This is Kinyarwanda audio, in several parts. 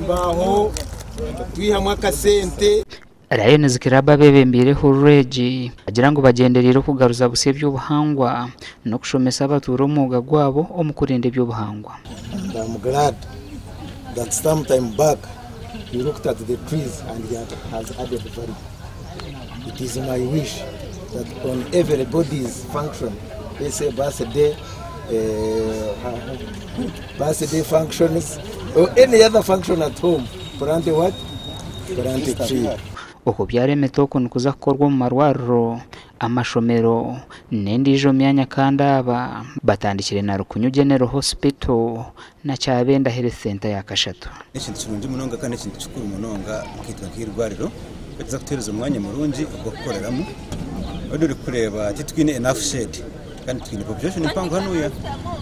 mbaho twihamwe akasente Lions Club abebembireho regi agira ngo bagenderere kugaruza busiye by'ubuhangwa no kushomesa abaturo umuga gwabo omukurinde by'ubuhangwa. I'm glad that sometime back he looked at the trees and he has added value. It is my wish that on everybody's function, they say birthday functions or any other function at home, plant what? Plant a tree. Uko byaremetoko nukuza korwa mu marwaro amashomero nendijo myanya kanda aba batandikire na Rukunyu General Hospital na Cyabenda Health Center ya Kashatu. Ikintu kirungi munonga kandi ikintu cyukuru munonga kitwa kirwariro baza kutereza umwanya murungi ubwo gukoreramo uri kureba kitwine enough shade kandi twine population ipango hanuya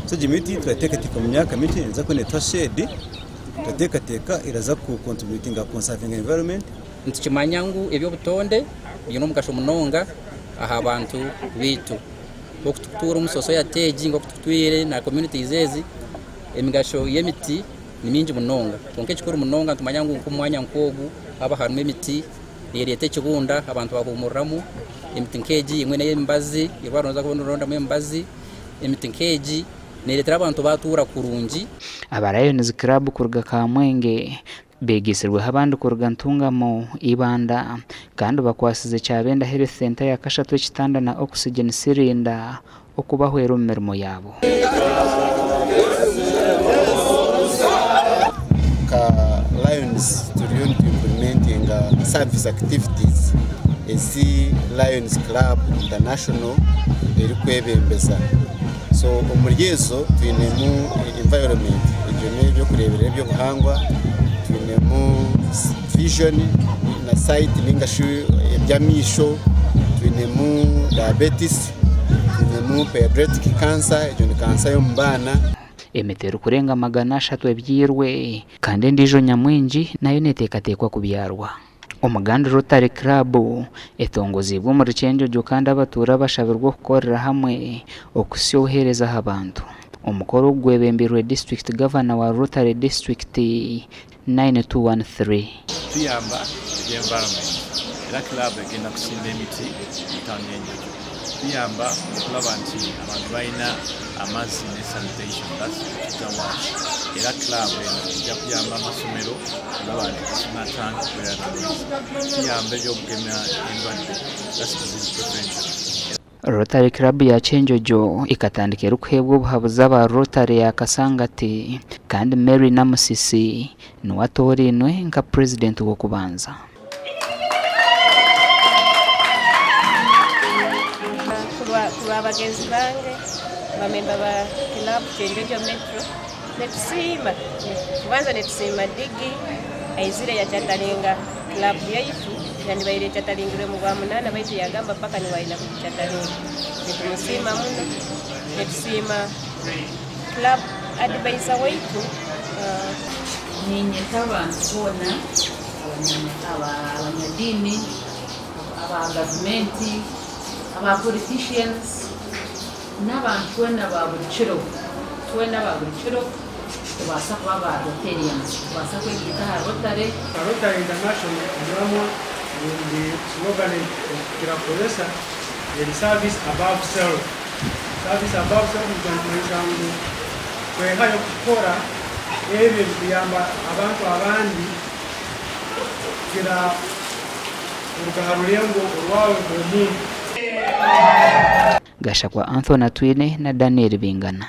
so jimiti twatekateka mu myaka miti nza ko netwa shade twatekateka iraza ku contributing to conserving environment. Ntikimanyangu ebyo butonde bino mugasho munonga aha abantu bitu okututura umusoso ya teji ngo kututwire na communities ezi emigasho yemiti ni mingi munonga konke kikuru munonga tumanyangu nkumwanya nkogu aba harimo emiti yerete kigunda abantu babumuramu emiti nkeji imwe ne embazi ibaronza kubonronda mu embazi emiti nkeji neretera abantu batura kurungi. Aba Lions Club kurga Kamwenge begisirwe habandi kurga ntungamo ibanda kandi bakwasize Cyabenda Health Center ya Kashatu kitanda na oxygen cylinder okubahwera mu mirimo yabo. Lions turiyo implementing service activities ezi Lions Club International eri kwebembeza. So umuryezo twinemu environment ibyo byo kurebera byo buhangwa twinemu vision na site ningashu byamisho twinemu diabetes twinemu pediatric cancer ibyo ni cancer yo mbana emetero kurenga 300 ebyirwe kandi ndijo nyamwingi nayo netekatekwa kubyarwa. Umuganda Rotary Club etongozibwa mu rucenjo ryo kandi abatura bashabirwa gukorera hamwe okusyohereza abantu. Umukoro gwebembirwe district governor wa Rotary district 9213 tuyamba environment era club egenda kusimba emiti mutangenjo tuyamba okulabanti abantu bayina amazzi ne sanitation that's era club ejja kuyamba amasomero n'abantu basoma tank kwera tuyamba ebyokugema endwadde that's disease prevention. Rotary Club ya Chenjojo ikatandikira ukwebwo buhabuza ba Rotary ya Kasangati kandi Mary Namusisi nuwatorinwe nka president wo kubanza. Abagenzi bange bamemba ba club Chenjojo Metro netusima kubanza netusima digi aizire ya chatalinga club yaitu yani baire chatalingire mu gwa munana baiti yagamba paka ni waina kuchatalinga netumusima muno netusima club advisor waitu ninyi abantu bona abanyadini aba government aba politicians n'abantu wena babuchiro tubasa kuba ba Rotarians tubasa kwegita ha Rotary International drama the slogan kirakoresa the service above self kandi kwehayo kukora ebyo biyamba abantu abandi kira urugaharuyengo urwawe mu Gashakwa Anthony Twine na Daniel Bingana.